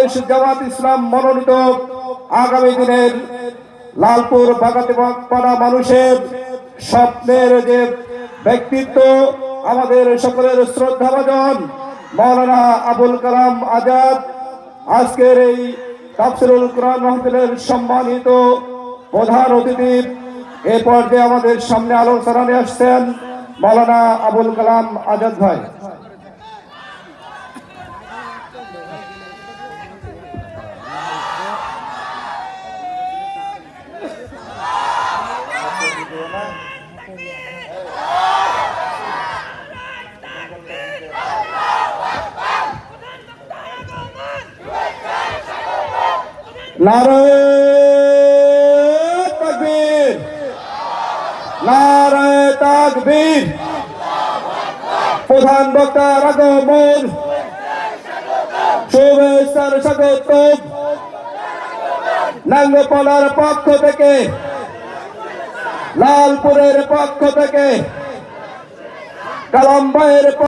বাংলাদেশ জামাত ইসলাম মনোনীত আগামী দিনের লালপুর বাগাতিপাড়া মানুষের স্বপ্নের যে ব্যক্তিত্ব, আমাদের সকলের শ্রদ্ধাভাজন মাওলানা আবুল কালাম আজাদ আজকের এই তাফসিরুল কোরআন মাহফিলের সম্মানিত প্রধান অতিথি। এ পর্যায়ে আমাদের সামনে আলোচনা নিয়ে আসছেন মাওলানা আবুল কালাম আজাদ ভাই। নারায়ে তাকবীর, নারায়ে তাকবীর। প্রধান বক্তার আগমন, শুভেচ্ছার স্বাগতম। নাঙ্গপাড়ার পক্ষ থেকে, লালপুরের পক্ষ থেকে, কালাম ভাইয়ের